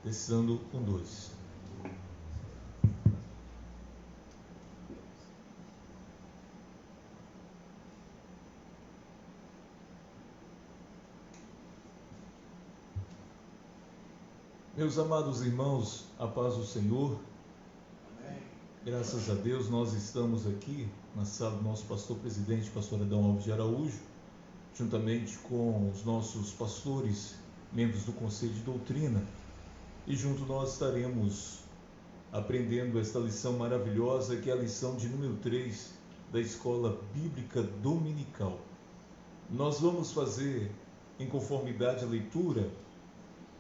Testando 1, 2. Meus amados irmãos, a paz do Senhor. Amém. Graças a Deus nós estamos aqui na sala do nosso pastor presidente, pastor Adão Alves de Araújo, juntamente com os nossos pastores, membros do Conselho de Doutrina, e junto nós estaremos aprendendo esta lição maravilhosa, que é a lição de número 3 da Escola Bíblica Dominical. Nós vamos fazer em conformidade a leitura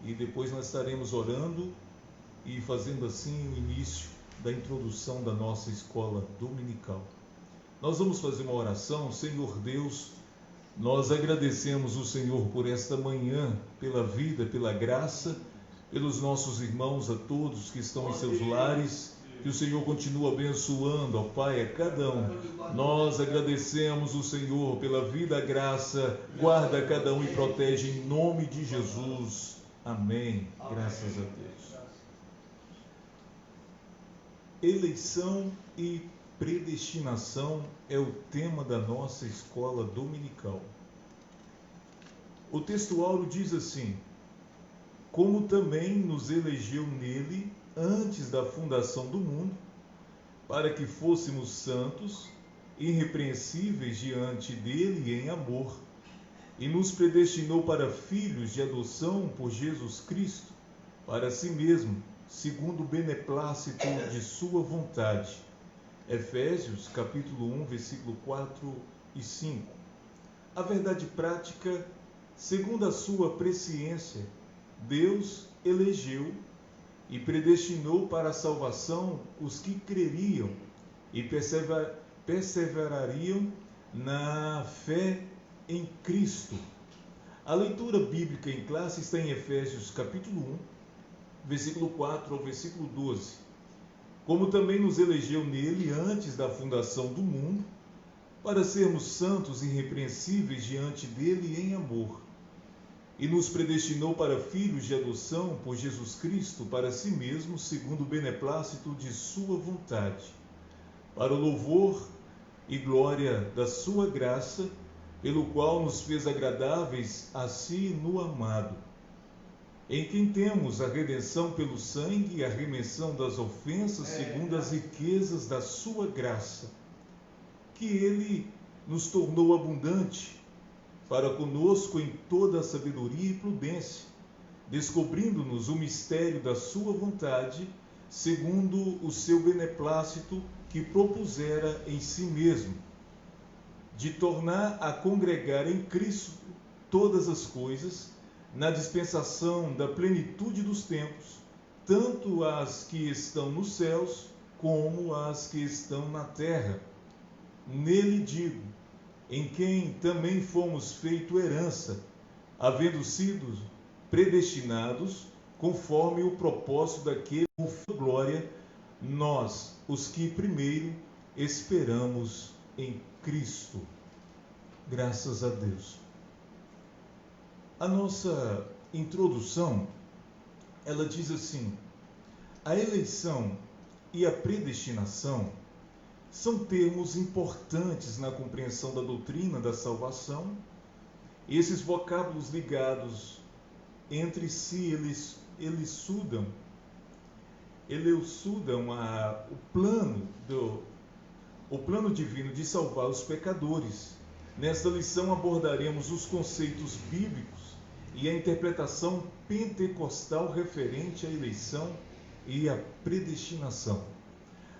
e depois nós estaremos orando e fazendo assim o início da introdução da nossa escola dominical. Nós vamos fazer uma oração. Senhor Deus, nós agradecemos o Senhor por esta manhã, pela vida, pela graça, pelos nossos irmãos, a todos que estão em seus lares, que o Senhor continua abençoando, ó Pai, a cada um. Nós agradecemos o Senhor pela vida, a graça, guarda cada um e protege em nome de Jesus. Amém. Graças a Deus. Eleição e predestinação é o tema da nossa escola dominical. O texto áureo diz assim: como também nos elegeu nele antes da fundação do mundo, para que fôssemos santos, irrepreensíveis diante dele em amor, e nos predestinou para filhos de adoção por Jesus Cristo, para si mesmo, segundo o beneplácito de sua vontade. Efésios, capítulo 1, versículo 4 e 5. A verdade prática, segundo a sua presciência, Deus elegeu e predestinou para a salvação os que creriam e perseverariam na fé em Cristo. A leitura bíblica em classe está em Efésios capítulo 1, versículo 4 ao versículo 12. Como também nos elegeu nele antes da fundação do mundo, para sermos santos e irrepreensíveis diante dele em amor, e nos predestinou para filhos de adoção por Jesus Cristo, para si mesmo, segundo o beneplácito de sua vontade, para o louvor e glória da sua graça, pelo qual nos fez agradáveis a si no amado, em quem temos a redenção pelo sangue e a remissão das ofensas, segundo as riquezas da sua graça, que ele nos tornou abundante para conosco em toda a sabedoria e prudência, descobrindo-nos o mistério da sua vontade, segundo o seu beneplácito que propusera em si mesmo, de tornar a congregar em Cristo todas as coisas, na dispensação da plenitude dos tempos, tanto as que estão nos céus, como as que estão na terra. Nele digo, em quem também fomos feito herança, havendo sido predestinados, conforme o propósito daquele com glória, nós, os que primeiro esperamos em Cristo. Graças a Deus. A nossa introdução, ela diz assim: a eleição e a predestinação são termos importantes na compreensão da doutrina da salvação. Esses vocábulos ligados entre si, eles elucidam o plano divino de salvar os pecadores. Nesta lição abordaremos os conceitos bíblicos e a interpretação pentecostal referente à eleição e à predestinação.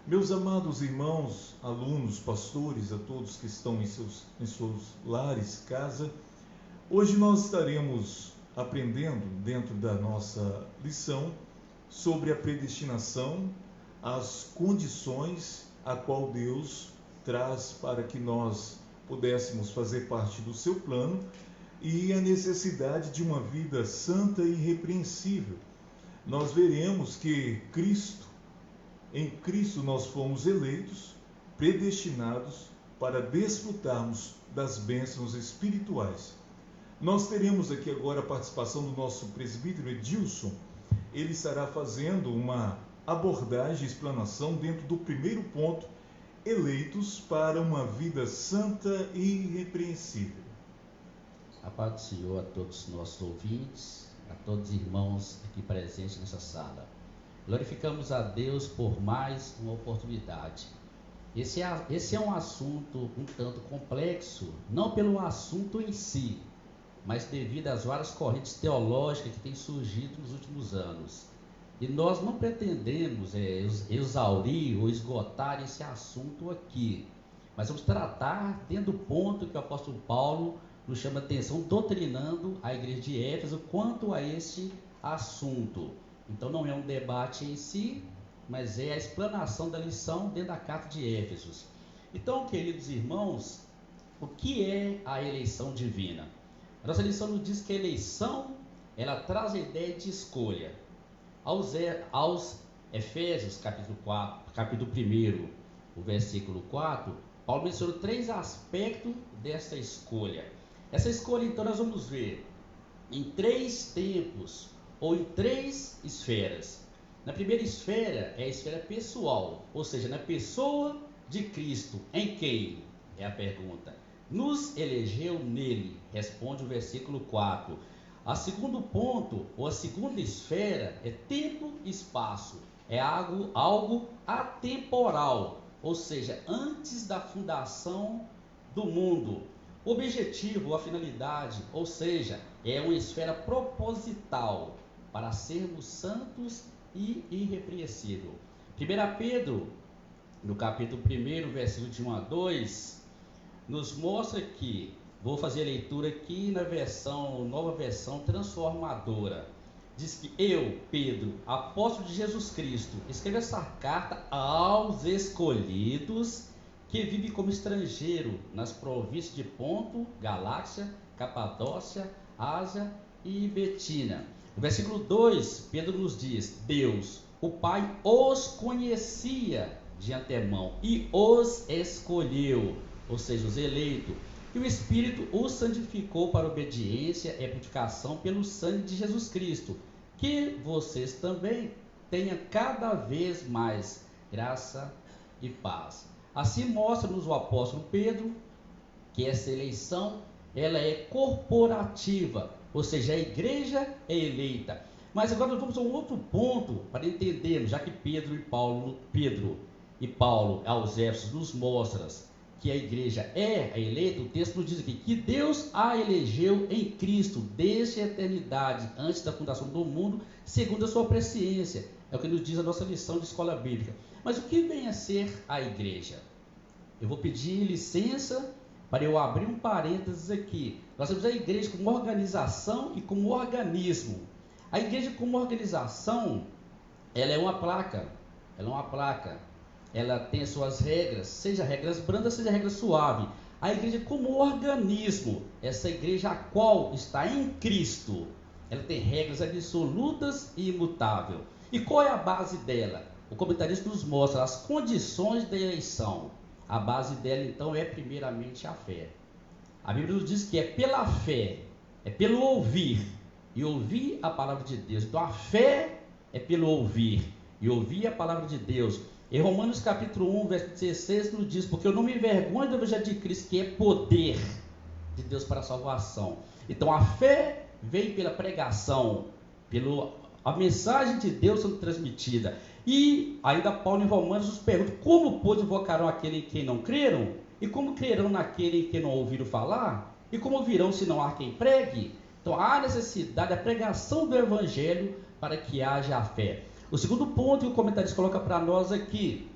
Meus amados irmãos, alunos, pastores, a todos que estão em seus lares, casa, hoje nós estaremos aprendendo dentro da nossa lição sobre a predestinação, as condições a qual Deus traz para que nós pudéssemos fazer parte do seu plano e a necessidade de uma vida santa e irrepreensível. Nós veremos que em Cristo nós fomos eleitos, predestinados para desfrutarmos das bênçãos espirituais. Nós teremos aqui agora a participação do nosso presbítero Edilson. Ele estará fazendo uma abordagem, explanação dentro do primeiro ponto, eleitos para uma vida santa e irrepreensível. A paz do Senhor a todos os nossos ouvintes, a todos os irmãos aqui presentes nessa sala. Glorificamos a Deus por mais uma oportunidade. Esse é um assunto um tanto complexo, não pelo assunto em si, mas devido às várias correntes teológicas que têm surgido nos últimos anos. E nós não pretendemos exaurir ou esgotar esse assunto aqui, mas vamos tratar dentro do ponto que o apóstolo Paulo nos chama a atenção, doutrinando a igreja de Éfeso quanto a esse assunto. Então não é um debate em si, mas é a explanação da lição dentro da carta de Éfesos. Então, queridos irmãos, o que é a eleição divina? A nossa lição nos diz que a eleição, ela traz a ideia de escolha. Aos Efésios, capítulo 1, o versículo 4, Paulo mencionou 3 aspectos dessa escolha. Essa escolha, então, nós vamos ver em 3 tempos, ou em 3 esferas. Na primeira esfera é a esfera pessoal, ou seja, na pessoa de Cristo. Em quem? É a pergunta. Nos elegeu nele, responde o versículo 4. A segundo ponto, ou a segunda esfera, é tempo e espaço. É algo atemporal, ou seja, antes da fundação do mundo. O objetivo, a finalidade, ou seja, é uma esfera proposital para sermos santos e irrepreensível. 1 Pedro, no capítulo 1, versículo de 1 a 2, nos mostra que, vou fazer a leitura aqui na nova versão transformadora, diz que eu, Pedro, apóstolo de Jesus Cristo, escrevo essa carta aos escolhidos que vivem como estrangeiro nas províncias de Ponto, Galácia, Capadócia, Ásia e Betínia. No versículo 2, Pedro nos diz: Deus, o Pai, os conhecia de antemão e os escolheu, ou seja, os eleitos, e o Espírito os santificou para obediência e purificação pelo sangue de Jesus Cristo, que vocês também tenham cada vez mais graça e paz. Assim mostra-nos o apóstolo Pedro que essa eleição ela é corporativa, ou seja, a igreja é eleita. Mas agora nós vamos a um outro ponto para entendermos, já que Pedro e Paulo aos Éfesos nos mostram que a igreja é a eleita. O texto nos diz aqui que Deus a elegeu em Cristo desde a eternidade, antes da fundação do mundo, segundo a sua presciência. É o que nos diz a nossa lição de escola bíblica. Mas o que vem a ser a igreja? Eu vou pedir licença para eu abrir um parênteses aqui. Nós temos a igreja como organização e como organismo. A igreja como organização, ela é uma placa. Ela tem as suas regras, seja regras brandas, seja regras suaves. A igreja como organismo, essa igreja a qual está em Cristo, ela tem regras absolutas e imutáveis. E qual é a base dela? O comentarista nos mostra as condições da eleição. A base dela, então, é primeiramente a fé. A Bíblia nos diz que é pela fé, é pelo ouvir, e ouvir a palavra de Deus. Então, a fé é pelo ouvir, e ouvir a palavra de Deus. Em Romanos capítulo 1, versículo 16, nos diz: porque eu não me envergonho do evangelho de Cristo, que é poder de Deus para a salvação. Então, a fé vem pela pregação, a mensagem de Deus sendo transmitida. E ainda Paulo em Romanos nos pergunta: como pôde invocarão aquele em quem não creram? E como crerão naquele em quem não ouviram falar? E como virão se não há quem pregue? Então há necessidade da pregação do evangelho para que haja a fé. O segundo ponto que o comentarista coloca para nós aqui,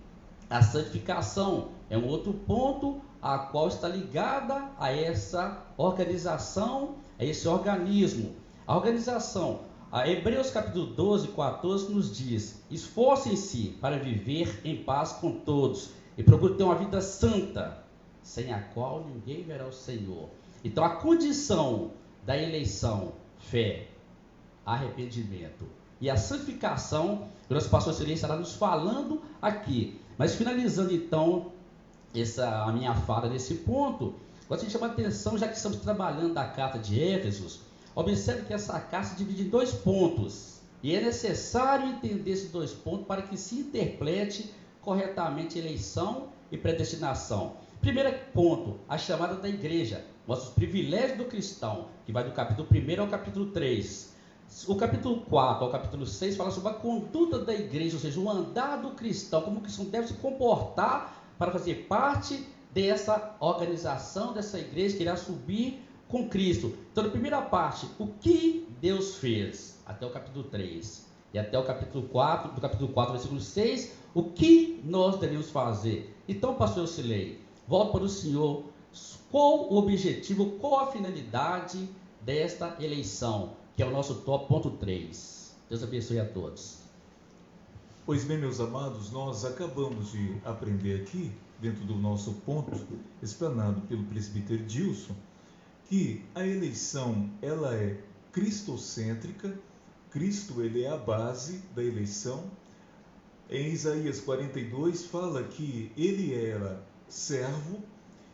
a santificação, é um outro ponto a qual está ligada a essa organização, a esse organismo. A organização, a Hebreus capítulo 12, 14 nos diz: esforcem-se para viver em paz com todos e procurem ter uma vida santa, sem a qual ninguém verá o Senhor. Então a condição da eleição, fé, arrependimento e a santificação, que o nosso pastor Silêncio estará nos falando aqui. Mas finalizando então a minha fala nesse ponto, gostaria de chamar a atenção, já que estamos trabalhando da carta de Éfesos. Observe que essa carta se divide em 2 pontos, e é necessário entender esses 2 pontos para que se interprete corretamente eleição e predestinação. Primeiro ponto, a chamada da igreja, mostra os privilégios do cristão, que vai do capítulo 1 ao capítulo 3. O capítulo 4 ao capítulo 6 fala sobre a conduta da igreja, ou seja, o andar do cristão, como o cristão deve se comportar para fazer parte dessa organização, dessa igreja que irá subir com Cristo. Então, na primeira parte, o que Deus fez, até o capítulo 3, e até o capítulo 4, do capítulo 4, versículo 6, o que nós devemos fazer. Então, pastor Eucilei, volto para o senhor, qual o objetivo, qual a finalidade desta eleição, que é o nosso top ponto 3. Deus abençoe a todos. Pois bem, meus amados, nós acabamos de aprender aqui, dentro do nosso ponto, explanado pelo presbítero Dilson, que a eleição, ela é cristocêntrica. Cristo, ele é a base da eleição. Em Isaías 42 fala que ele era servo,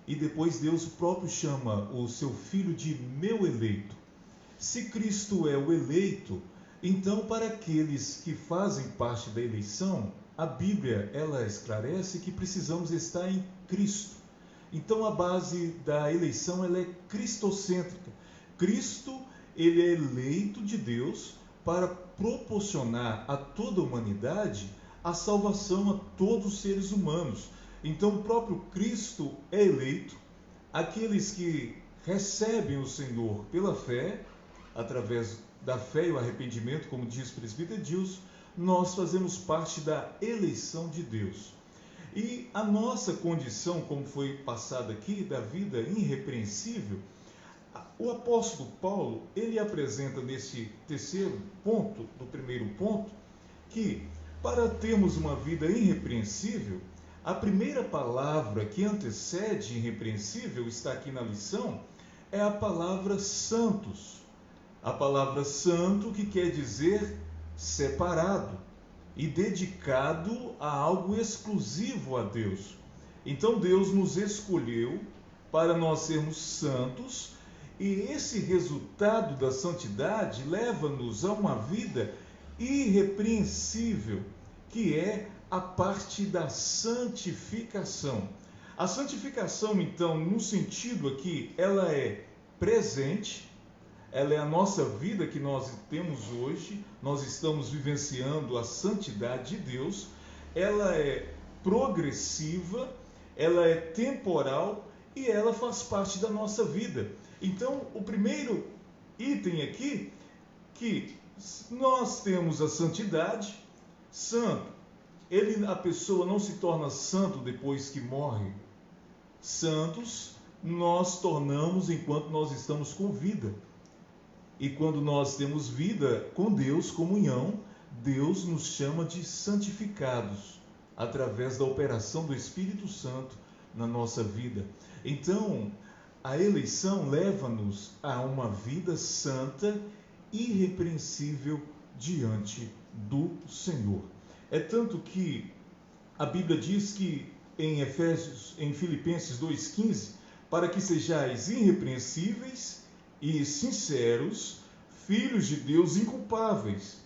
e depois Deus próprio chama o seu filho de meu eleito. Se Cristo é o eleito, então para aqueles que fazem parte da eleição, a Bíblia, ela esclarece que precisamos estar em Cristo. Então a base da eleição, ela é cristocêntrica. Cristo, ele é eleito de Deus para proporcionar a toda a humanidade a salvação a todos os seres humanos. Então o próprio Cristo é eleito. Aqueles que recebem o Senhor pela fé, através da fé e o arrependimento, como diz o presbítero Edilson, nós fazemos parte da eleição de Deus. E a nossa condição, como foi passado aqui, da vida irrepreensível, o apóstolo Paulo, ele apresenta nesse terceiro ponto, do primeiro ponto, que para termos uma vida irrepreensível, a primeira palavra que antecede irrepreensível, está aqui na lição, é a palavra santos. A palavra santo, que quer dizer separado e dedicado a algo exclusivo a Deus. Então Deus nos escolheu para nós sermos santos, e esse resultado da santidade leva-nos a uma vida irrepreensível, que é a parte da santificação. A santificação, então, no sentido aqui, ela é presente, ela é a nossa vida que nós temos hoje, nós estamos vivenciando a santidade de Deus, ela é progressiva, ela é temporal e ela faz parte da nossa vida. Então, o primeiro item aqui, que nós temos a santidade, santo, a pessoa não se torna santo depois que morre. Santos nós tornamos enquanto nós estamos com vida. E quando nós temos vida com Deus, comunhão, Deus nos chama de santificados, através da operação do Espírito Santo na nossa vida. Então, a eleição leva-nos a uma vida santa, irrepreensível diante do Senhor. É tanto que a Bíblia diz que em Filipenses 2,15, para que sejais irrepreensíveis e sinceros, filhos de Deus inculpáveis,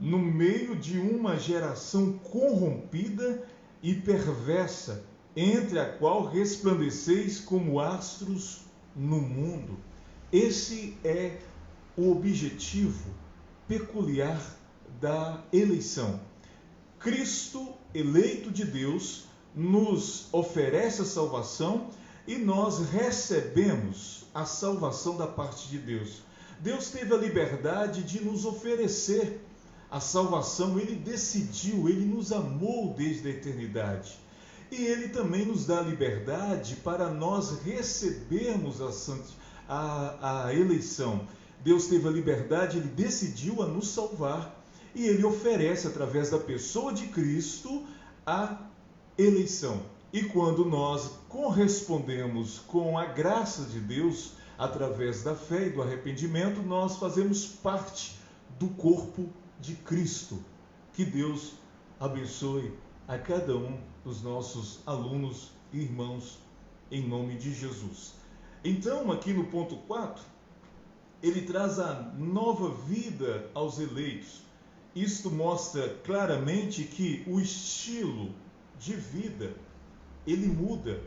no meio de uma geração corrompida e perversa, entre a qual resplandeceis como astros no mundo. Esse é o objetivo peculiar da eleição. Cristo, eleito de Deus, nos oferece a salvação e nós recebemos a salvação da parte de Deus. Deus teve a liberdade de nos oferecer a salvação, Ele decidiu, Ele nos amou desde a eternidade. E Ele também nos dá a liberdade para nós recebermos a eleição. Deus teve a liberdade, Ele decidiu a nos salvar e Ele oferece, através da pessoa de Cristo, a eleição. E quando nós correspondemos com a graça de Deus, através da fé e do arrependimento, nós fazemos parte do corpo de Cristo. Que Deus abençoe a cada um dos nossos alunos e irmãos, em nome de Jesus. Então, aqui no ponto 4, ele traz a nova vida aos eleitos. Isto mostra claramente que o estilo de vida, ele muda.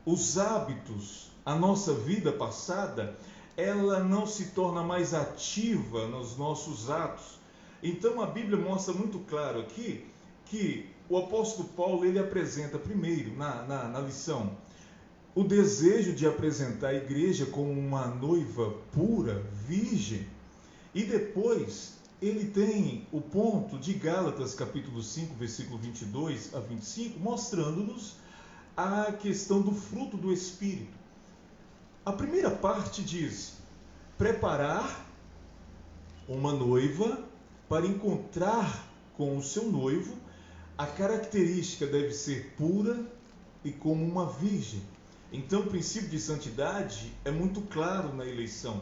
Os hábitos, a nossa vida passada, ela não se torna mais ativa nos nossos atos. Então a Bíblia mostra muito claro aqui que o apóstolo Paulo, ele apresenta primeiro na lição o desejo de apresentar a igreja como uma noiva pura, virgem, e depois ele tem o ponto de Gálatas capítulo 5, versículo 22 a 25, mostrando-nos a questão do fruto do Espírito. A primeira parte diz: preparar uma noiva para encontrar com o seu noivo. A característica deve ser pura e como uma virgem. Então o princípio de santidade é muito claro na eleição.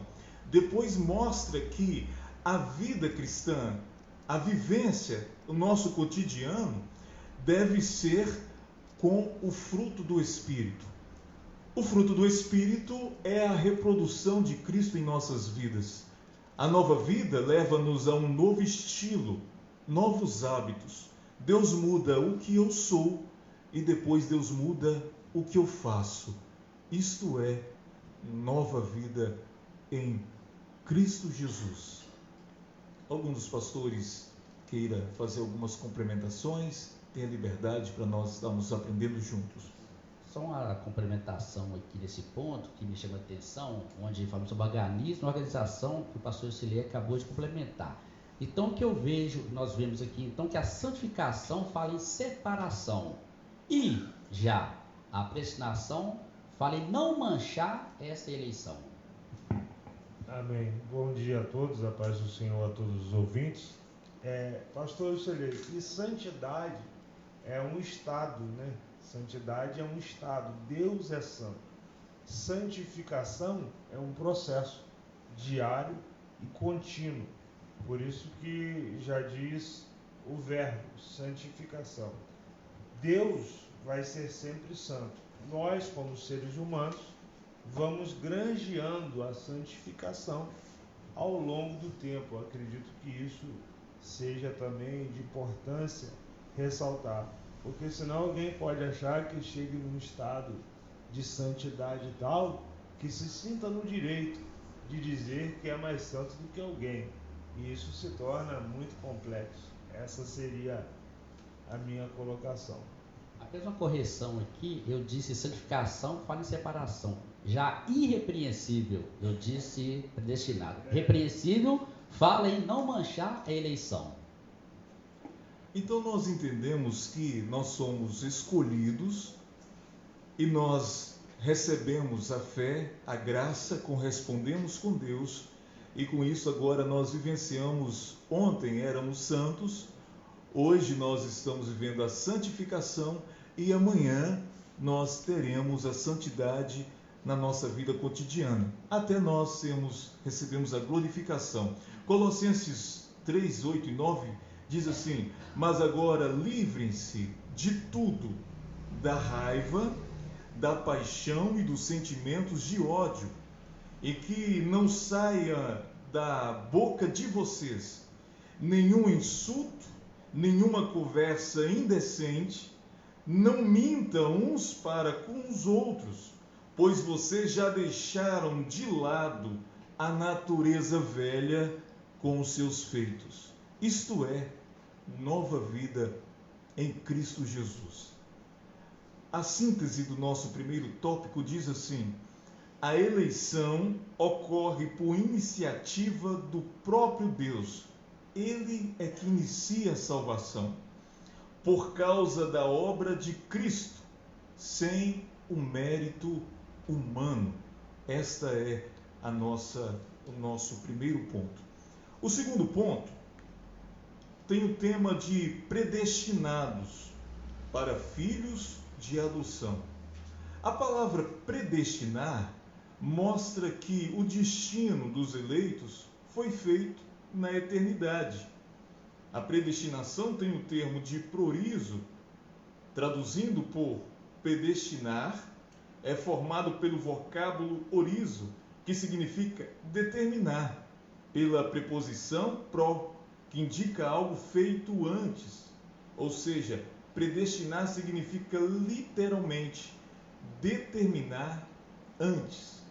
Depois mostra que a vida cristã, a vivência, o nosso cotidiano, deve ser com o fruto do Espírito. O fruto do Espírito é a reprodução de Cristo em nossas vidas. A nova vida leva-nos a um novo estilo, novos hábitos. Deus muda o que eu sou e depois Deus muda o que eu faço. Isto é nova vida em Cristo Jesus. Algum dos pastores queira fazer algumas complementações, tenha liberdade para nós estarmos aprendendo juntos. Só uma complementação aqui nesse ponto que me chama a atenção, onde falamos sobre organismo e organização, que o pastor Silei acabou de complementar. Então, o que eu vejo, nós vemos aqui, então, que a santificação fala em separação e já a predestinação fala em não manchar essa eleição. Amém. Bom dia a todos, a paz do Senhor a todos os ouvintes. Pastor Silei, e santidade é um estado, né? Santidade é um estado, Deus é santo. Santificação é um processo diário e contínuo. Por isso que já diz o verbo, santificação. Deus vai ser sempre santo. Nós, como seres humanos, vamos granjeando a santificação ao longo do tempo. Eu acredito que isso seja também de importância ressaltar, porque senão alguém pode achar que chegue num estado de santidade tal que se sinta no direito de dizer que é mais santo do que alguém, e isso se torna muito complexo. Essa seria a minha colocação. Apenas uma correção aqui, eu disse santificação, fala em separação. Já irrepreensível, eu disse predestinado. Repreensível fala em não manchar a eleição. Então nós entendemos que nós somos escolhidos e nós recebemos a fé, a graça, correspondemos com Deus, e com isso agora nós vivenciamos. Ontem éramos santos, hoje nós estamos vivendo a santificação e amanhã nós teremos a santidade na nossa vida cotidiana, até nós recebemos a glorificação. Colossenses 3, 8 e 9 diz assim: mas agora livrem-se de tudo, da raiva, da paixão e dos sentimentos de ódio, e que não saia da boca de vocês nenhum insulto, nenhuma conversa indecente. Não mintam uns para com os outros, pois vocês já deixaram de lado a natureza velha com os seus feitos. Isto é, nova vida em Cristo Jesus. A síntese do nosso primeiro tópico diz assim: a eleição ocorre por iniciativa do próprio Deus. Ele é que inicia a salvação, por causa da obra de Cristo, sem o mérito humano. Esta é a nossa o nosso primeiro ponto. O segundo ponto tem o tema de predestinados para filhos de adoção. A palavra predestinar mostra que o destino dos eleitos foi feito na eternidade. A predestinação tem o termo de prorizo, traduzindo por predestinar, é formado pelo vocábulo orizo, que significa determinar, pela preposição pro, que indica algo feito antes. Ou seja, predestinar significa literalmente determinar antes.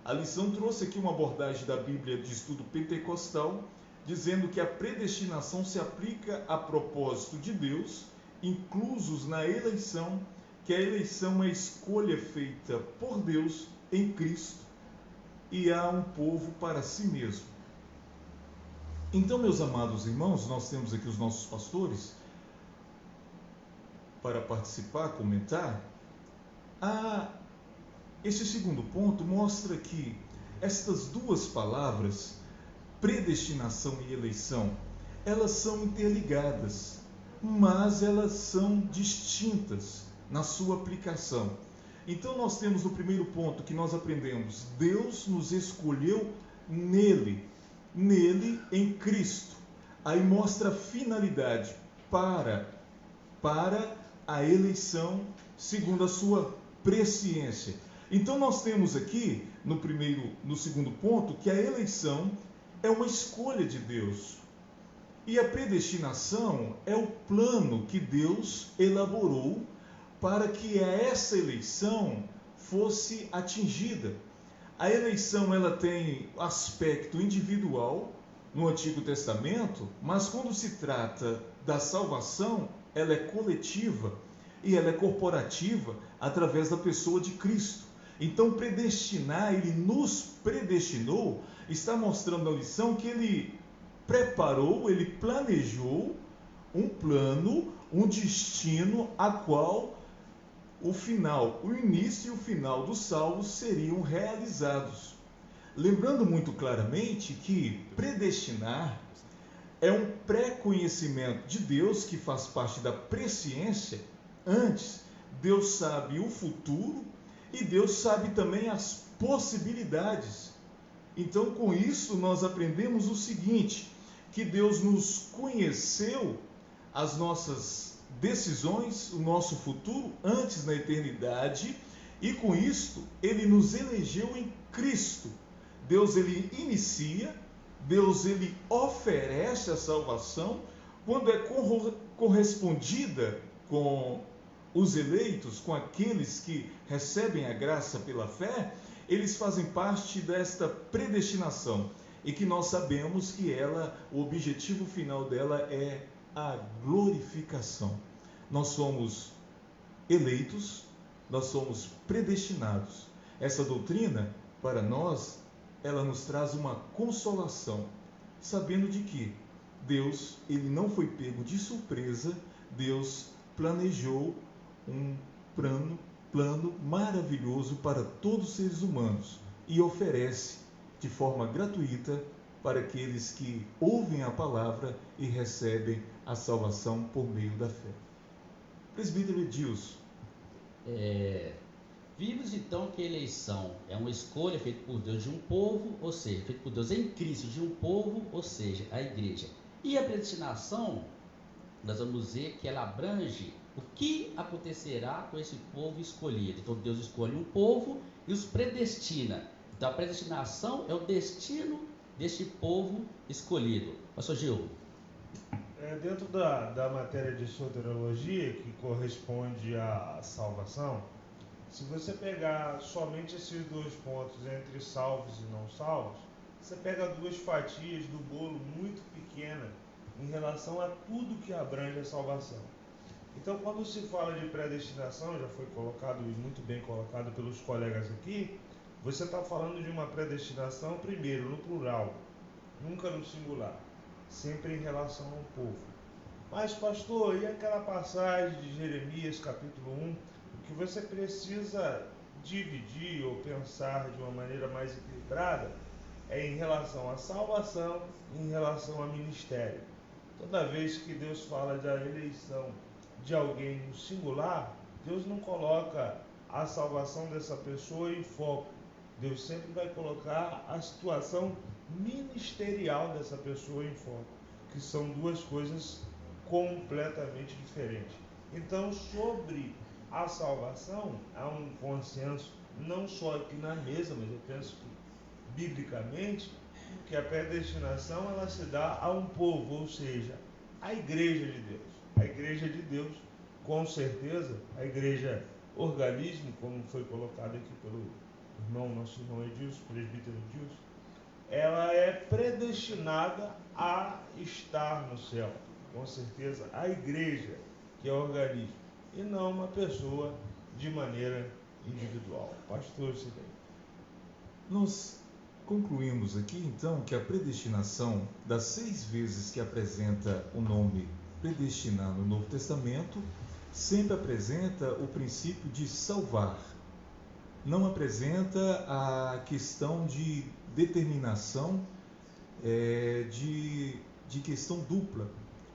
A lição trouxe aqui uma abordagem da Bíblia de estudo pentecostal, dizendo que a predestinação se aplica a propósito de Deus, inclusos na eleição, que a eleição é a escolha feita por Deus em Cristo e há um povo para si mesmo. Então, meus amados irmãos, nós temos aqui os nossos pastores para participar, comentar. Esse segundo ponto mostra que estas duas palavras, predestinação e eleição, elas são interligadas, mas elas são distintas na sua aplicação. Então nós temos no primeiro ponto que nós aprendemos, Deus nos escolheu nele em Cristo. Aí mostra a finalidade para a eleição segundo a sua presciência. Então nós temos aqui no segundo ponto que a eleição é uma escolha de Deus. E a predestinação é o plano que Deus elaborou para que essa eleição fosse atingida. A eleição ela tem aspecto individual no Antigo Testamento, mas quando se trata da salvação, ela é coletiva e ela é corporativa através da pessoa de Cristo. Então, predestinar, ele nos predestinou, está mostrando a lição que ele preparou, ele planejou um plano, um destino a qual o final, o início e o final dos salvos seriam realizados. Lembrando muito claramente que predestinar é um pré-conhecimento de Deus que faz parte da presciência. Antes, Deus sabe o futuro e Deus sabe também as possibilidades. Então, com isso, nós aprendemos o seguinte, que Deus nos conheceu as nossas decisões, o nosso futuro antes na eternidade, e com isto ele nos elegeu em Cristo. Deus ele inicia, Deus ele oferece a salvação quando é correspondida com os eleitos, com aqueles que recebem a graça pela fé, eles fazem parte desta predestinação e que nós sabemos que o objetivo final dela é a glorificação. Nós somos eleitos, nós somos predestinados. Essa doutrina, para nós, ela nos traz uma consolação, sabendo de que Deus, ele não foi pego de surpresa, Deus planejou um plano maravilhoso para todos os seres humanos e oferece de forma gratuita para aqueles que ouvem a palavra e recebem a salvação por meio da fé. Presbítero Edilson. Vimos então que a eleição é uma escolha feita por Deus de um povo, ou seja, feita por Deus em Cristo de um povo, ou seja, a igreja. E a predestinação, nós vamos ver que ela abrange o que acontecerá com esse povo escolhido. Então Deus escolhe um povo e os predestina. Então a predestinação é o destino deste povo escolhido. Pastor Gil. Dentro da matéria de soteriologia, que corresponde à salvação, se você pegar somente esses dois pontos entre salvos e não salvos, você pega duas fatias do bolo muito pequenas em relação a tudo que abrange a salvação. Então, quando se fala de predestinação, já foi colocado e muito bem colocado pelos colegas aqui, você está falando de uma predestinação, primeiro, no plural, nunca no singular, sempre em relação ao povo. Mas, pastor, e aquela passagem de Jeremias, capítulo 1, o que você precisa dividir ou pensar de uma maneira mais equilibrada é em relação à salvação, em relação ao ministério. Toda vez que Deus fala da eleição de alguém no singular, Deus não coloca a salvação dessa pessoa em foco. Deus sempre vai colocar a situação ministerial dessa pessoa em foco, que são duas coisas completamente diferentes. Então, sobre a salvação, há um consenso, não só aqui na mesa, mas eu penso que, biblicamente, que a predestinação ela se dá a um povo, ou seja, a igreja de Deus. A igreja de Deus, com certeza, a igreja organismo, como foi colocado aqui pelo nosso irmão Edilson, presbítero Edilson, ela é predestinada a estar no céu. Com certeza, a igreja, que é organismo, e não uma pessoa de maneira individual. Pastor Sidney. Nós concluímos aqui então que a predestinação, das 6 vezes que apresenta o nome predestinar no Novo Testamento, sempre apresenta o princípio de salvar. Não apresenta a questão de determinação, de questão dupla.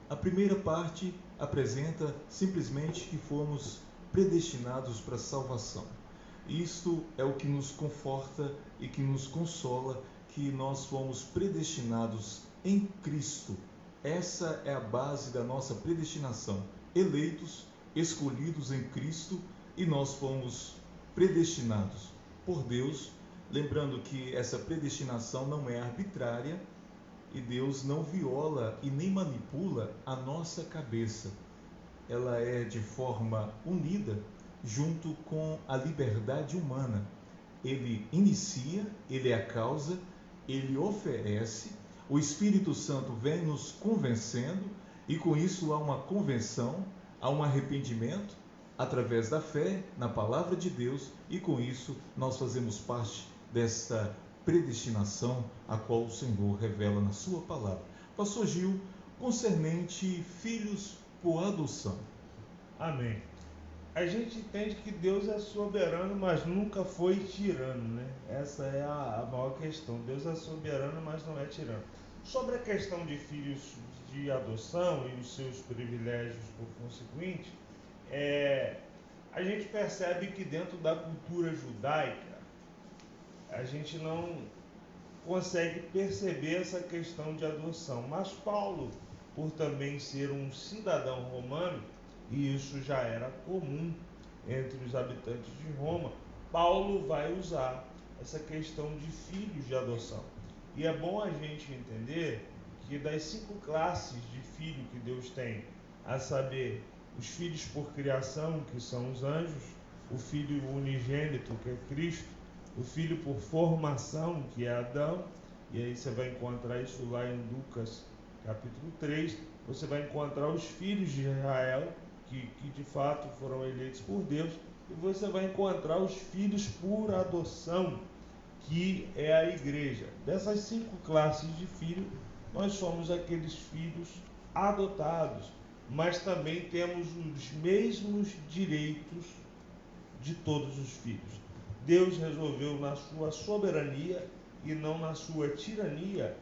A primeira parte apresenta simplesmente que fomos predestinados para a salvação. Isto é o que nos conforta e que nos consola, que nós fomos predestinados em Cristo. Essa é a base da nossa predestinação. Eleitos, escolhidos em Cristo, e nós fomos predestinados por Deus, lembrando que essa predestinação não é arbitrária e Deus não viola e nem manipula a nossa cabeça. Ela é de forma unida junto com a liberdade humana. Ele inicia, ele é a causa, ele oferece, o Espírito Santo vem nos convencendo e com isso há uma convenção, há um arrependimento através da fé na palavra de Deus e com isso nós fazemos parte desta predestinação a qual o Senhor revela na sua palavra. Pastor Gil, concernente filhos por adoção. Amém. A gente entende que Deus é soberano, mas nunca foi tirano, né? Essa é a maior questão. Deus é soberano, mas não é tirano. Sobre a questão de filhos de adoção e os seus privilégios por conseguinte, a gente percebe que dentro da cultura judaica, a gente não consegue perceber essa questão de adoção. Mas Paulo, por também ser um cidadão romano, e isso já era comum entre os habitantes de Roma, Paulo vai usar essa questão de filhos de adoção. E é bom a gente entender que das 5 classes de filho que Deus tem, a saber, os filhos por criação, que são os anjos, o filho unigênito, que é Cristo, o filho por formação, que é Adão, e aí você vai encontrar isso lá em Lucas capítulo 3, você vai encontrar os filhos de Israel, que de fato foram eleitos por Deus, e você vai encontrar os filhos por adoção, que é a igreja. Dessas 5 classes de filhos, nós somos aqueles filhos adotados, mas também temos os mesmos direitos de todos os filhos. Deus resolveu, na sua soberania e não na sua tirania,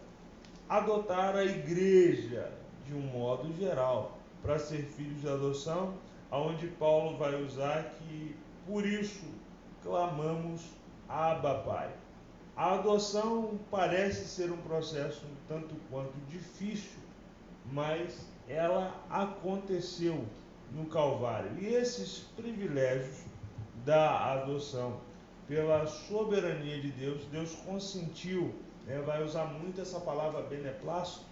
adotar a igreja de um modo geral para ser filhos de adoção, aonde Paulo vai usar que por isso clamamos Abba Pai. A adoção parece ser um processo um tanto quanto difícil, mas ela aconteceu no Calvário. E esses privilégios da adoção, pela soberania de Deus, Deus consentiu, vai usar muito essa palavra beneplácito,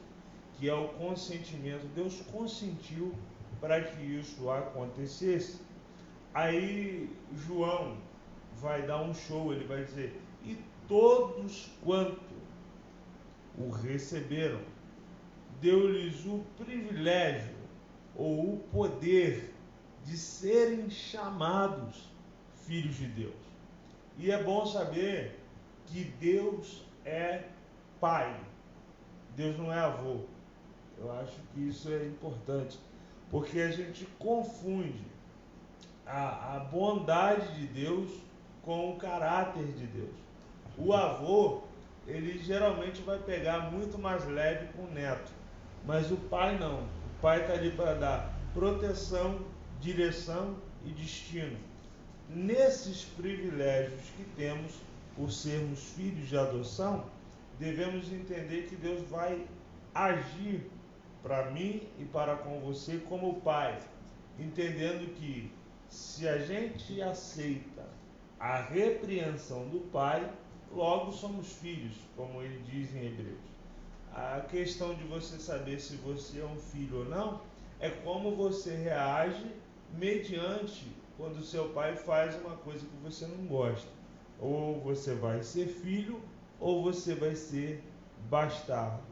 que é o consentimento. Deus consentiu para que isso acontecesse. Aí João vai dar um show, ele vai dizer: e todos quanto o receberam, deu-lhes o privilégio ou o poder de serem chamados filhos de Deus. E é bom saber que Deus é pai, Deus não é avô. Eu acho que isso é importante, porque a gente confunde a bondade de Deus com o caráter de Deus. O avô, ele geralmente vai pegar muito mais leve com o neto, mas o pai não. O pai está ali para dar proteção, direção e destino. Nesses privilégios que temos por sermos filhos de adoção, devemos entender que Deus vai agir para mim e para com você como pai, entendendo que se a gente aceita a repreensão do pai, logo somos filhos, como ele diz em Hebreus. A questão de você saber se você é um filho ou não é como você reage mediante quando seu pai faz uma coisa que você não gosta. Ou você vai ser filho ou você vai ser bastardo.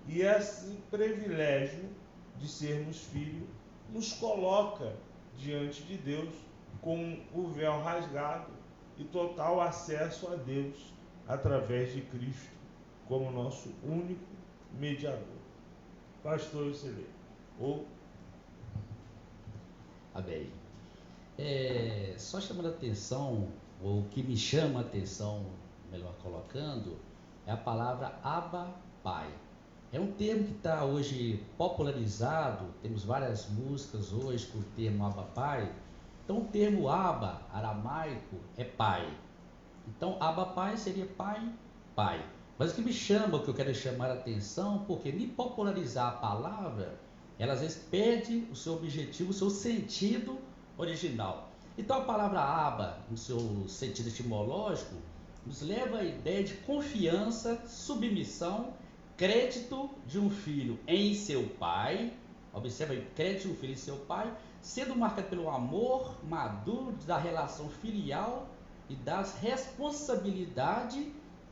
E esse privilégio de sermos filhos nos coloca diante de Deus com o véu rasgado e total acesso a Deus através de Cristo como nosso único mediador. Pastor, você lê. Ou Amém. Só chamando a atenção, ou o que me chama a atenção, melhor colocando, é a palavra Abba, Pai. É um termo que está hoje popularizado, temos várias músicas hoje com o termo Abba, Pai. Então o termo Abba, aramaico, é pai. Então Abba, Pai seria pai, pai. Mas o que me chama, o que eu quero chamar a atenção, porque me popularizar a palavra, ela às vezes perde o seu objetivo, o seu sentido original. Então a palavra Abba, no seu sentido etimológico, nos leva à ideia de confiança, submissão, crédito de um filho em seu pai. Observa aí, crédito de um filho em seu pai, sendo marcado pelo amor maduro da relação filial e das responsabilidades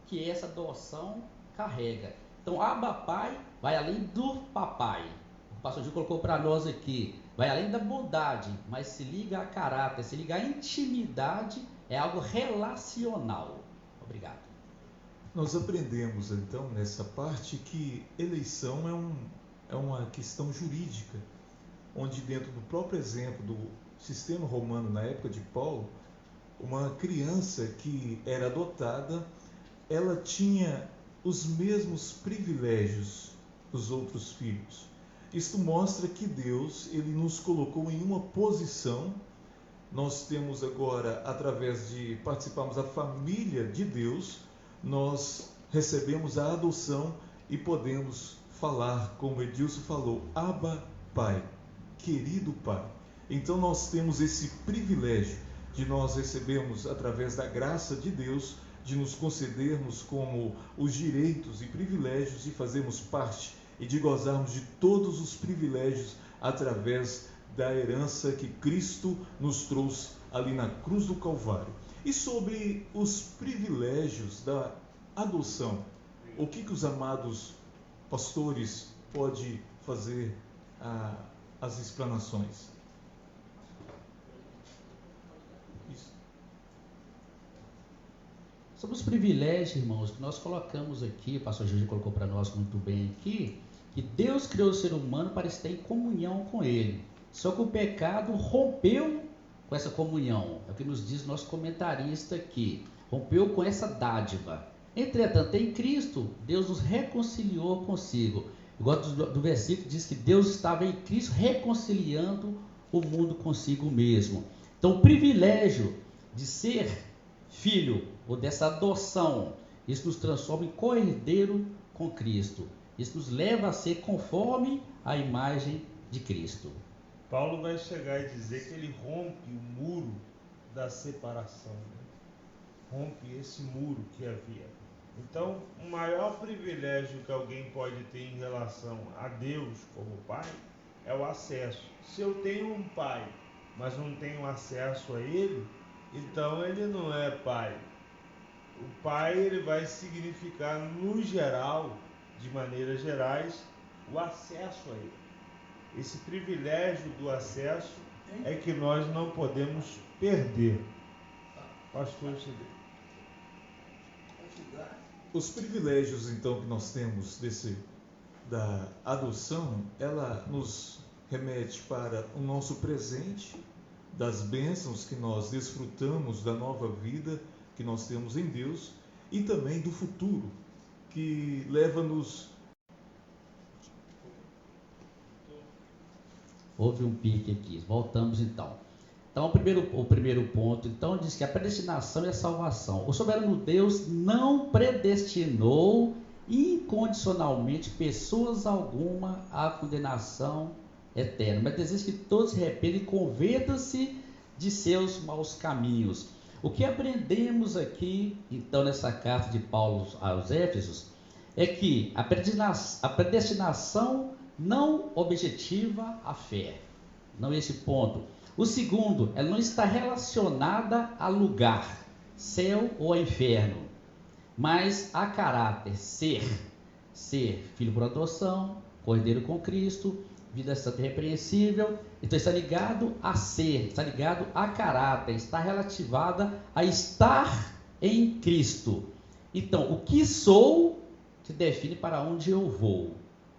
que essa adoção carrega. Então, Abba Pai vai além do papai. O pastor Gil colocou para nós aqui, vai além da bondade, mas se liga a caráter, se liga à intimidade, é algo relacional. Obrigado. Nós aprendemos então nessa parte que eleição é uma questão jurídica, onde dentro do próprio exemplo do sistema romano na época de Paulo, uma criança que era adotada, ela tinha os mesmos privilégios dos outros filhos. Isto mostra que Deus, ele nos colocou em uma posição. Nós temos agora, através de participarmos da família de Deus, nós recebemos a adoção e podemos falar, como Edilson falou, Abba, Pai, querido Pai. Então nós temos esse privilégio de nós recebermos, através da graça de Deus, de nos concedermos como os direitos e privilégios de fazermos parte e de gozarmos de todos os privilégios através da herança que Cristo nos trouxe ali na cruz do Calvário. E sobre os privilégios da adoção, o que os amados pastores podem fazer as explanações? Sobre os privilégios, irmãos, que nós colocamos aqui, o pastor Jorge colocou para nós muito bem aqui, que Deus criou o ser humano para estar em comunhão com Ele. Só que o pecado rompeu com essa comunhão. É o que nos diz nosso comentarista aqui. Rompeu com essa dádiva. Entretanto, em Cristo, Deus nos reconciliou consigo. Igual do versículo diz que Deus estava em Cristo reconciliando o mundo consigo mesmo. Então, o privilégio de ser filho, ou dessa adoção, isso nos transforma em co-herdeiro com Cristo. Isso nos leva a ser conforme a imagem de Cristo. Paulo vai chegar e dizer que ele rompe o muro da separação, né? Rompe esse muro que havia. Então, o maior privilégio que alguém pode ter em relação a Deus como Pai é o acesso. Se eu tenho um pai, mas não tenho acesso a ele, então ele não é pai. O pai, ele vai significar no geral, de maneiras gerais, o acesso a ele. Esse privilégio do acesso é que nós não podemos perder. Pastor Cidê. Os privilégios então que nós temos da adoção, ela nos remete para o nosso presente, das bênçãos que nós desfrutamos da nova vida que nós temos em Deus, e também do futuro, que leva-nos. Houve um pique aqui. Voltamos então. Então, o primeiro ponto, então, diz que a predestinação e a salvação. O soberano Deus não predestinou incondicionalmente pessoas alguma à condenação eterna, mas deseja que todos se arrependam e convertam-se de seus maus caminhos. O que aprendemos aqui, então, nessa carta de Paulo aos Éfesos, é que a predestinação não objetiva a fé. Não é esse ponto. O segundo, ela não está relacionada a lugar, céu ou inferno, mas a caráter, ser filho por adoção, cordeiro com Cristo, vida santa e irrepreensível. Então está ligado a ser, está ligado a caráter, está relativada a estar em Cristo. Então, o que sou te define para onde eu vou.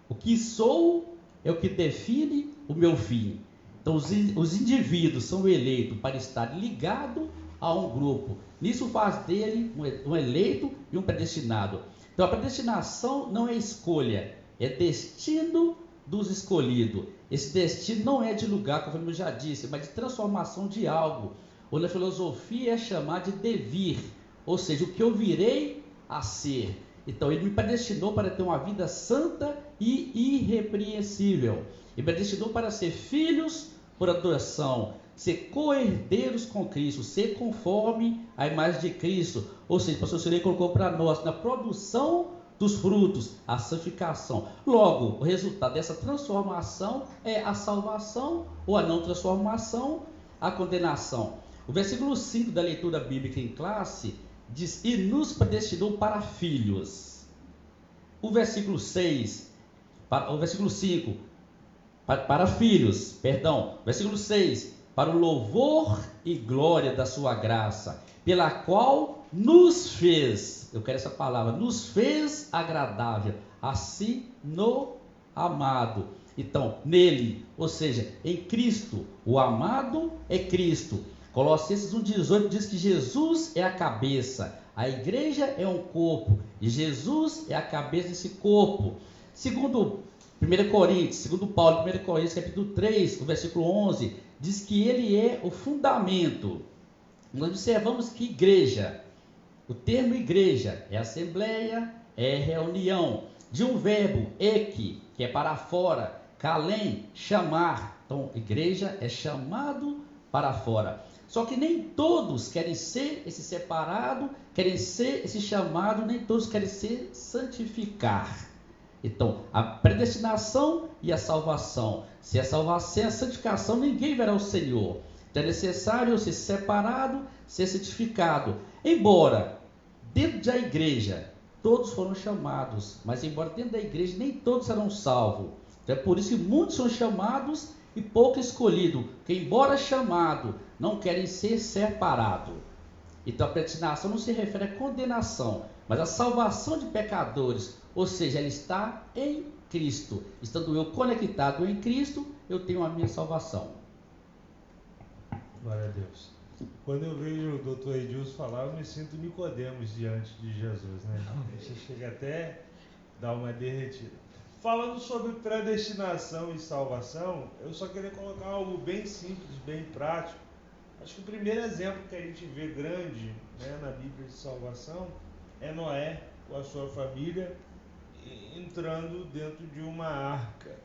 O que sou é o que define o meu fim. Então, os indivíduos são eleitos para estar ligados a um grupo. Nisso faz dele um eleito e um predestinado. Então, a predestinação não é escolha, é destino dos escolhidos. Esse destino não é de lugar, como eu já disse, mas de transformação de algo. Ou na filosofia é chamar de devir, ou seja, o que eu virei a ser. Então, ele me predestinou para ter uma vida santa e irrepreensível. Ele me predestinou para ser filhos por adoção, ser co-herdeiros com Cristo, ser conforme a imagem de Cristo. Ou seja, o pastor Cirei colocou para nós, na produção dos frutos, a santificação. Logo, o resultado dessa transformação é a salvação, ou a não transformação, a condenação. O versículo 5 da leitura bíblica em classe diz: e nos predestinou para filhos. O versículo 5, para filhos, perdão. Versículo 6, para o louvor e glória da sua graça, pela qual nos fez, eu quero essa palavra, nos fez agradável, assim no amado. Então, nele, ou seja, em Cristo, o amado é Cristo. Colossenses 1,18 diz que Jesus é a cabeça, a igreja é um corpo, e Jesus é a cabeça desse corpo. Segundo 1 Coríntios, segundo Paulo, 1 Coríntios capítulo 3, o versículo 11, diz que ele é o fundamento. Nós observamos que igreja, o termo igreja é assembleia, é reunião, de um verbo ek, que é para fora, kalem, chamar. Então, igreja é chamado para fora. Só que nem todos querem ser esse separado, querem ser esse chamado, nem todos querem ser santificar. Então, a predestinação e a salvação. Se a salvação e a santificação, ninguém verá o Senhor. Então é necessário ser separado, ser santificado. Embora dentro da igreja todos foram chamados, mas embora dentro da igreja nem todos serão salvos. Então é por isso que muitos são chamados e pouco escolhidos, que embora chamado, não querem ser separados. Então a predestinação não se refere à condenação, mas à salvação de pecadores, ou seja, ela está em Cristo. Estando eu conectado em Cristo, eu tenho a minha salvação. Glória a Deus. Quando eu vejo o doutor Edilson falar, eu me sinto Nicodemos diante de Jesus, né? Você chega até a dar uma derretida. Falando sobre predestinação e salvação, eu só queria colocar algo bem simples, bem prático. Acho que o primeiro exemplo que a gente vê grande, né, na Bíblia de salvação é Noé com a sua família entrando dentro de uma arca.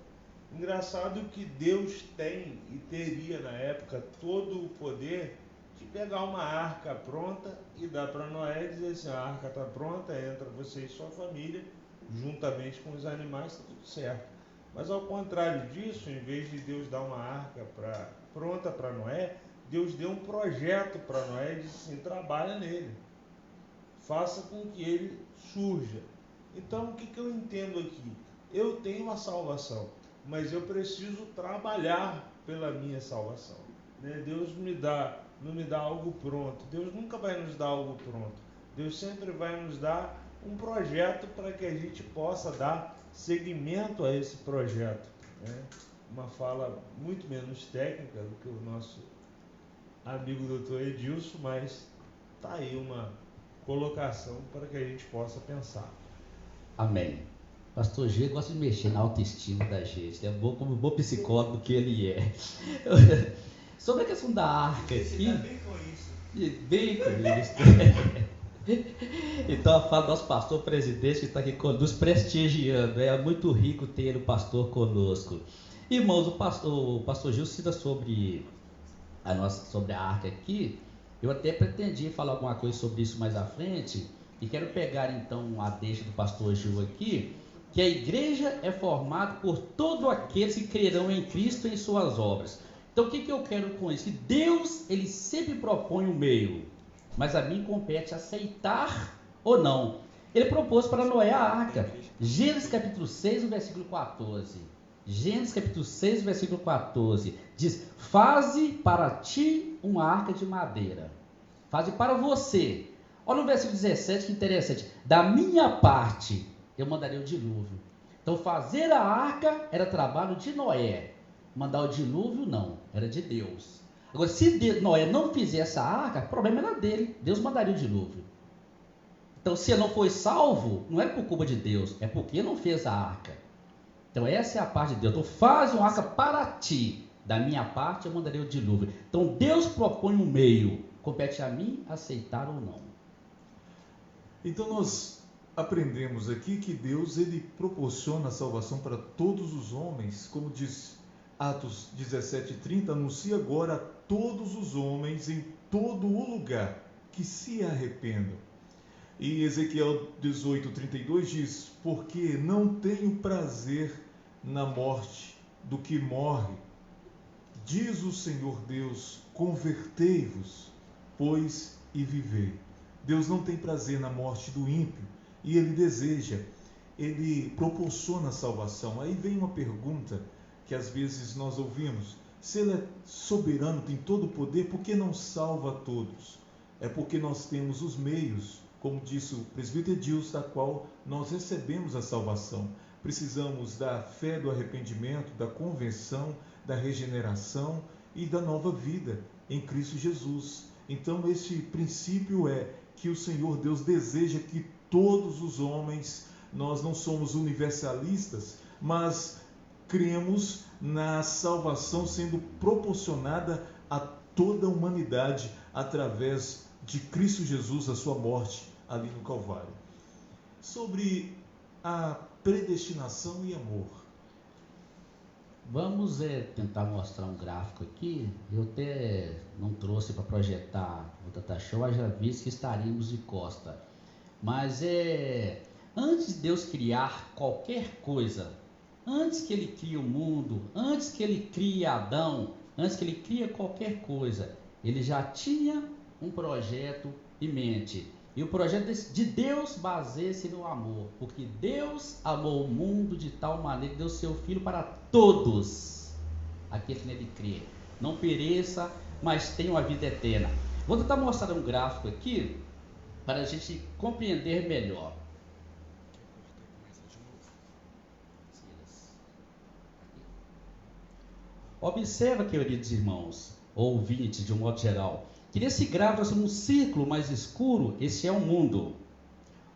Engraçado que Deus tem e teria na época todo o poder de pegar uma arca pronta e dar para Noé e dizer assim: a arca está pronta, entra você e sua família, juntamente com os animais, está tudo certo. Mas ao contrário disso, em vez de Deus dar uma arca pronta para Noé, Deus deu um projeto para Noé e disse assim: trabalha nele, faça com que ele surja. Então, o que eu entendo aqui? Eu tenho uma salvação, mas eu preciso trabalhar pela minha salvação. Deus não me dá algo pronto. Deus nunca vai nos dar algo pronto. Deus sempre vai nos dar um projeto para que a gente possa dar seguimento a esse projeto. Uma fala muito menos técnica do que o nosso amigo Dr. Edilson, mas está aí uma colocação para que a gente possa pensar. Amém. Pastor G gosta de mexer na autoestima da gente, é bom como bom psicólogo que ele é. Sobre a questão da arca aqui. Bem com isso. Bem com isso. Então a fala do nosso pastor presidente que está aqui nos prestigiando. É muito rico ter o pastor conosco. Irmãos, o pastor Gil cita sobre a arca aqui. Eu até pretendia falar alguma coisa sobre isso mais à frente. E quero pegar então a deixa do pastor Gil aqui, que a igreja é formada por todos aqueles que crerão em Cristo e em suas obras. Então o que eu quero com isso? Que Deus, ele sempre propõe um meio, mas a mim compete aceitar ou não. Ele propôs para Noé a arca. Gênesis capítulo 6, versículo 14. Gênesis capítulo 6, versículo 14. Diz: faze para ti uma arca de madeira. Faze para você. Olha no versículo 17, que interessante. Da minha parte, eu mandarei o dilúvio. Então fazer a arca era trabalho de Noé. Mandar o dilúvio não, era de Deus. Agora, se Noé não fizesse a arca, o problema era dele. Deus mandaria o dilúvio. Então, se ele não foi salvo, não é por culpa de Deus, é porque ele não fez a arca. Então, essa é a parte de Deus. Então, faz uma arca para ti. Da minha parte, eu mandarei o dilúvio. Então, Deus propõe um meio. Compete a mim aceitar ou não. Então, nós aprendemos aqui que Deus, ele proporciona a salvação para todos os homens, como diz Atos 17:30, anuncia agora a todos os homens em todo o lugar que se arrependam. E Ezequiel 18:32 diz: porque não tenho prazer na morte do que morre, diz o Senhor Deus, convertei-vos, pois, e vivei. Deus não tem prazer na morte do ímpio, e ele deseja, ele proporciona a salvação. Aí vem uma pergunta que às vezes nós ouvimos: se ele é soberano, tem todo o poder, por que não salva a todos? É porque nós temos os meios, como disse o presbítero Edilson, da qual nós recebemos a salvação. Precisamos da fé, do arrependimento, da conversão, da regeneração e da nova vida em Cristo Jesus. Então, esse princípio é que o Senhor Deus deseja que todos os homens, nós não somos universalistas, mas cremos na salvação sendo proporcionada a toda a humanidade através de Cristo Jesus, a sua morte ali no Calvário. Sobre a predestinação e amor. Vamos tentar mostrar um gráfico aqui. Eu até não trouxe para projetar o Data Show, já visto que estaríamos de costa. Mas antes de Deus criar qualquer coisa, antes que ele crie o mundo, antes que ele crie Adão, antes que ele crie qualquer coisa, ele já tinha um projeto em mente. E o projeto de Deus baseia-se no amor, porque Deus amou o mundo de tal maneira que deu seu Filho para todos aqueles que nele crê. Não pereça, mas tenham a vida eterna. Vou tentar mostrar um gráfico aqui para a gente compreender melhor. Observa, queridos irmãos, ouvintes de um modo geral, que nesse gráfico, um círculo mais escuro, esse é o mundo.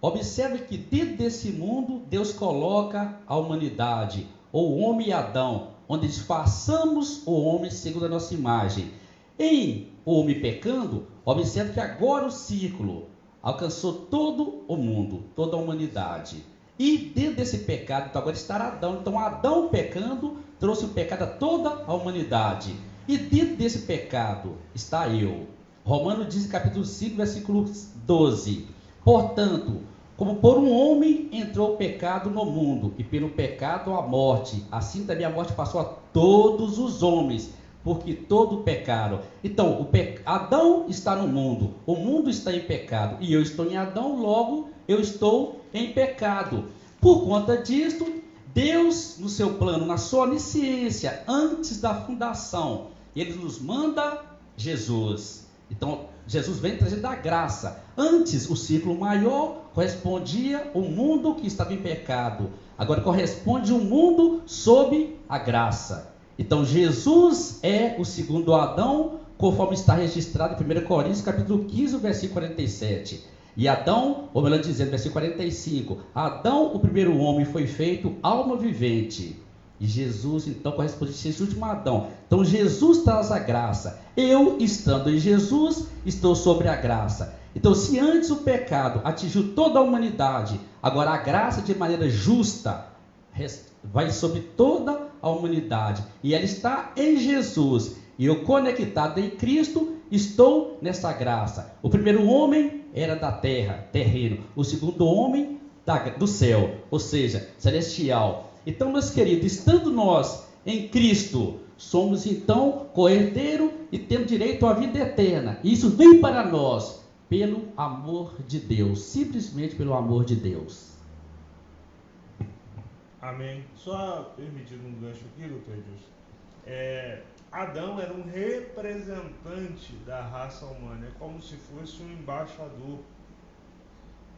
Observe que dentro desse mundo, Deus coloca a humanidade, ou o homem e Adão, onde façamos o homem segundo a nossa imagem. Em o homem pecando, observe que agora o círculo alcançou todo o mundo, toda a humanidade. E dentro desse pecado, então agora está Adão. Então Adão pecando trouxe o pecado a toda a humanidade. E dentro desse pecado está eu. Romanos diz, capítulo 5, versículo 12. Portanto, como por um homem entrou o pecado no mundo, e pelo pecado a morte, assim também a morte passou a todos os homens, porque todos pecaram. Então, Adão está no mundo, o mundo está em pecado, e eu estou em Adão, logo eu estou em pecado. Por conta disto, Deus, no seu plano, na sua onisciência, antes da fundação, ele nos manda Jesus. Então, Jesus vem trazendo a graça. Antes, o círculo maior correspondia ao mundo que estava em pecado. Agora corresponde um mundo sob a graça. Então, Jesus é o segundo Adão, conforme está registrado em 1 Coríntios, capítulo 15, versículo 47. E Adão, ou melhor dizendo, versículo 45, Adão, o primeiro homem, foi feito alma vivente. E Jesus, então, corresponde a esse último Adão. Então, Jesus traz a graça. Eu, estando em Jesus, estou sobre a graça. Então, se antes o pecado atingiu toda a humanidade, agora a graça de maneira justa vai sobre toda a humanidade. E ela está em Jesus. E eu, conectado em Cristo, estou nessa graça. O primeiro homem era da terra, terreno. O segundo homem do céu, ou seja, celestial. Então, meus queridos, estando nós em Cristo, somos então co-herdeiro e temos direito à vida eterna. E isso vem para nós pelo amor de Deus, simplesmente pelo amor de Deus. Amém. Só permitindo um gancho aqui, doutor Edilson. Adão era um representante da raça humana, é como se fosse um embaixador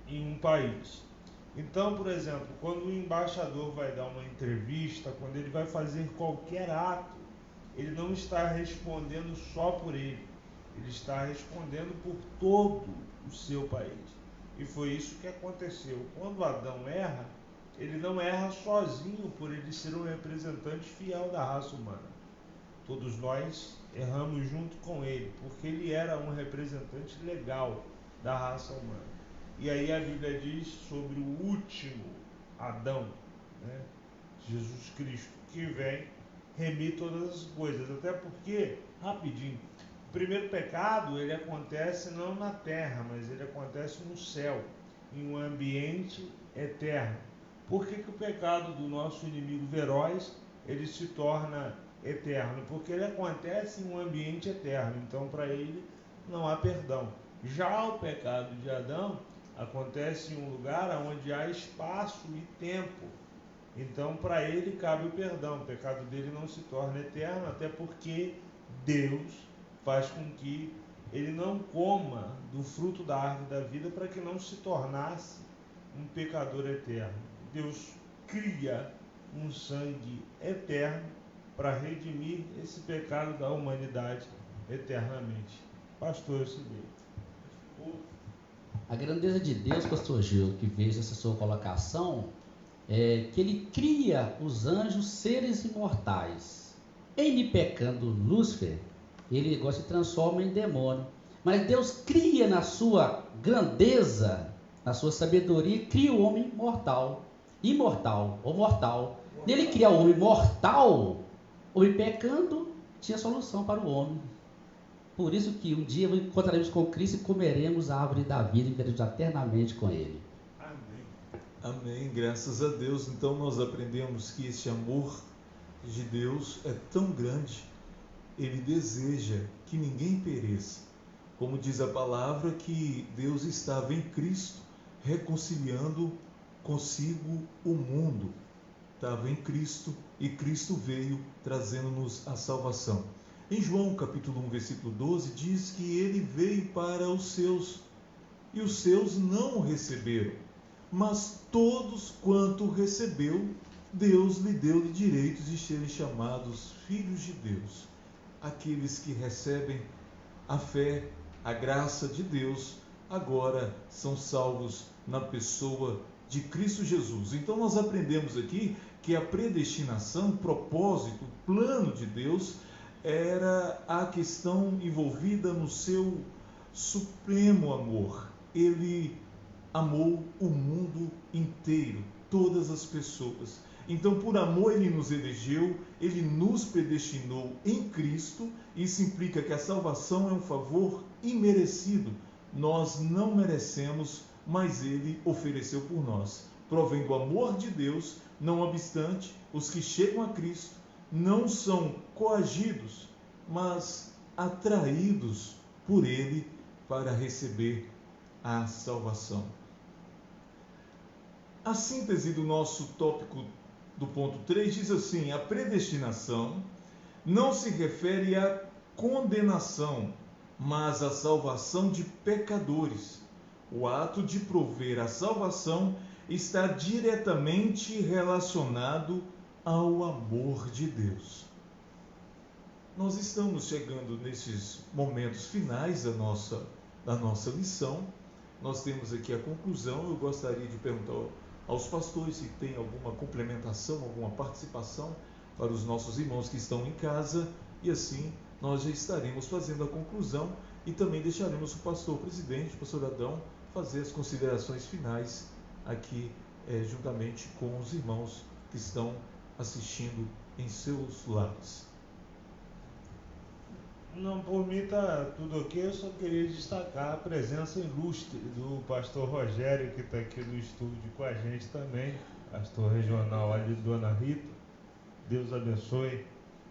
em um país. Então, por exemplo, quando o embaixador vai dar uma entrevista, quando ele vai fazer qualquer ato, ele não está respondendo só por ele, ele está respondendo por todo o seu país. E foi isso que aconteceu. Quando Adão erra, ele não erra sozinho por ele ser um representante fiel da raça humana. Todos nós erramos junto com ele, porque ele era um representante legal da raça humana. E aí a Bíblia diz sobre o último Adão, né? Jesus Cristo, que vem remir todas as coisas. Até porque, rapidinho, o primeiro pecado ele acontece não na terra, mas ele acontece no céu, em um ambiente eterno. Por que o pecado do nosso inimigo feroz ele se torna eterno? Porque ele acontece em um ambiente eterno, então para ele não há perdão. Já o pecado de Adão acontece em um lugar onde há espaço e tempo, então para ele cabe o perdão. O pecado dele não se torna eterno, até porque Deus faz com que ele não coma do fruto da árvore da vida para que não se tornasse um pecador eterno. Deus cria um sangue eterno para redimir esse pecado da humanidade eternamente. Pastor, eu cedei. A grandeza de Deus, pastor Gil, que vejo essa sua colocação, é que ele cria os anjos seres imortais. Ele pecando Lúcifer, ele agora se transforma em demônio. Mas Deus cria na sua grandeza, na sua sabedoria, cria o homem mortal. Imortal ou mortal. Nele cria o homem mortal, o homem pecando tinha solução para o homem. Por isso que um dia encontraremos com Cristo e comeremos a árvore da vida e viveremos eternamente com Ele. Amém. Amém, graças a Deus. Então nós aprendemos que esse amor de Deus é tão grande, Ele deseja que ninguém pereça. Como diz a palavra, que Deus estava em Cristo reconciliando consigo o mundo. Estava em Cristo e Cristo veio trazendo-nos a salvação. Em João capítulo 1, versículo 12, diz que ele veio para os seus, e os seus não o receberam. Mas todos quanto recebeu, Deus lhe deu direitos de serem chamados filhos de Deus. Aqueles que recebem a fé, a graça de Deus, agora são salvos na pessoa de Cristo Jesus. Então nós aprendemos aqui que a predestinação, o propósito, o plano de Deus era a questão envolvida no seu supremo amor. Ele amou o mundo inteiro, todas as pessoas. Então, por amor, ele nos elegeu, ele nos predestinou em Cristo. Isso implica que a salvação é um favor imerecido. Nós não merecemos, mas ele ofereceu por nós. Provém do amor de Deus, não obstante, os que chegam a Cristo não são coagidos, mas atraídos por ele para receber a salvação. A síntese do nosso tópico do ponto 3 diz assim: a predestinação não se refere à condenação, mas à salvação de pecadores. O ato de prover a salvação está diretamente relacionado ao amor de Deus. Nós estamos chegando nesses momentos finais da nossa lição, nós temos aqui a conclusão. Eu gostaria de perguntar aos pastores se tem alguma complementação, alguma participação para os nossos irmãos que estão em casa, e assim nós já estaremos fazendo a conclusão e também deixaremos o pastor presidente, o pastor Adão, fazer as considerações finais aqui juntamente com os irmãos que estão assistindo em seus lares. Não, por mim está tudo ok, eu só queria destacar a presença ilustre do pastor Rogério, que está aqui no estúdio com a gente também, pastor regional ali, Dona Rita. Deus abençoe.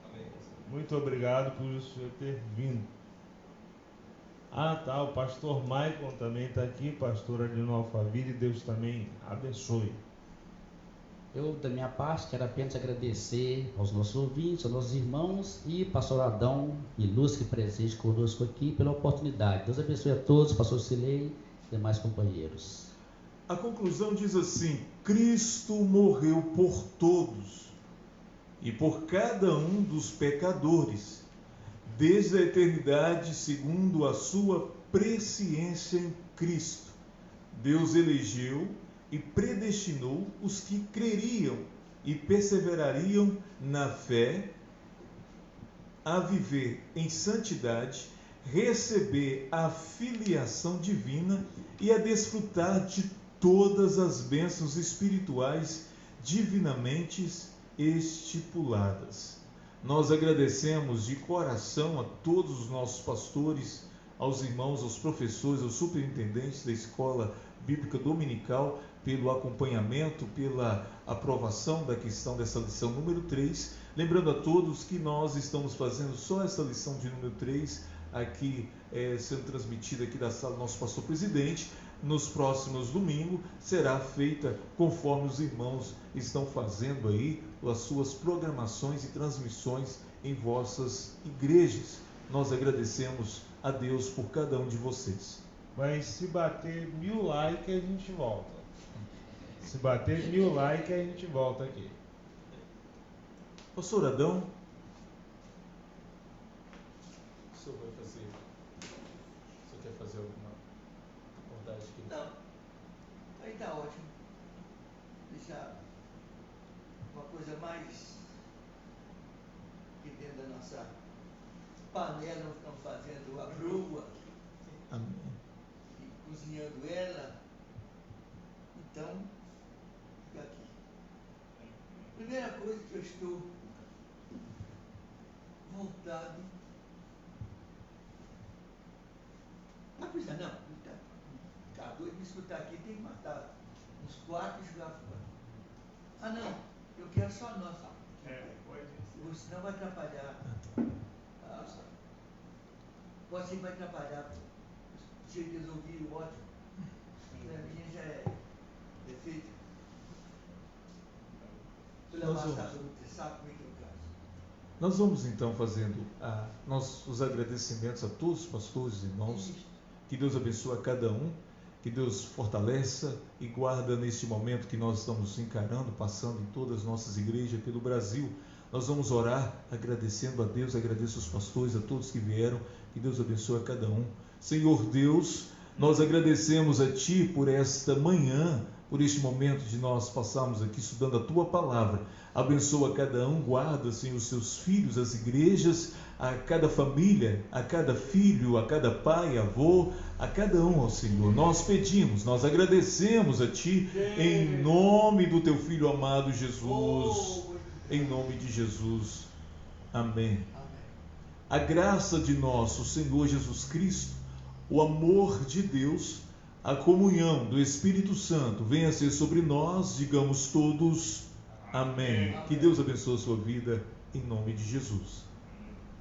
Amém. Muito obrigado por o senhor ter vindo. O pastor Maicon também está aqui, pastor ali no Alphaville, Deus também abençoe. Eu, da minha parte, quero apenas agradecer aos nossos ouvintes, aos nossos irmãos e pastor Adão, ilustre presente conosco aqui, pela oportunidade. Deus abençoe a todos, pastor Silei e demais companheiros. A conclusão diz assim: Cristo morreu por todos e por cada um dos pecadores, desde a eternidade, segundo a sua presciência em Cristo. Deus elegeu e predestinou os que creriam e perseverariam na fé a viver em santidade, receber a filiação divina e a desfrutar de todas as bênçãos espirituais divinamente estipuladas. Nós agradecemos de coração a todos os nossos pastores, aos irmãos, aos professores, aos superintendentes da Escola Bíblica Dominical, pelo acompanhamento, pela aprovação da questão dessa lição número 3. Lembrando a todos que nós estamos fazendo só essa lição de número 3, aqui sendo transmitida aqui da sala do nosso pastor presidente. Nos próximos domingos será feita conforme os irmãos estão fazendo aí as suas programações e transmissões em vossas igrejas. Nós agradecemos a Deus por cada um de vocês. Mas se bater 1000 likes, a gente volta. Se bater 1000 likes, a gente volta aqui. Pastor Adão, o senhor vai fazer? O senhor quer fazer alguma abordagem aqui? Não, aí está ótimo. Deixar uma coisa mais que dentro da nossa panela, nós estamos fazendo a brua. Amém. E cozinhando ela. Então, fica aqui. Primeira coisa que eu estou voltado. Não precisa não. Acabou de me escutar aqui, tem que matar uns 4 e jogar fora. Não, eu quero só nós. Pode Porque senão vai atrapalhar. Pode ser que vai atrapalhar. Se eles ouvirem o ótimo. A minha já é defeito. Nós vamos então fazendo os agradecimentos a todos os pastores e irmãos. Que Deus abençoe a cada um, que Deus fortaleça e guarda neste momento que nós estamos encarando, passando em todas as nossas igrejas pelo Brasil. Nós vamos orar agradecendo a Deus, agradeço aos pastores, a todos que vieram, que Deus abençoe a cada um. Senhor Deus, nós agradecemos a Ti por esta manhã, por este momento de nós passarmos aqui estudando a Tua Palavra. Abençoa cada um, guarda, Senhor, os Seus filhos, as igrejas, a cada família, a cada filho, a cada pai, avô, a cada um, ó Senhor. Nós pedimos, nós agradecemos a Ti, em nome do Teu Filho amado Jesus, em nome de Jesus. Amém. A graça de nosso Senhor Jesus Cristo, o amor de Deus, a comunhão do Espírito Santo venha a ser sobre nós, digamos todos, amém. Que Deus abençoe a sua vida, em nome de Jesus.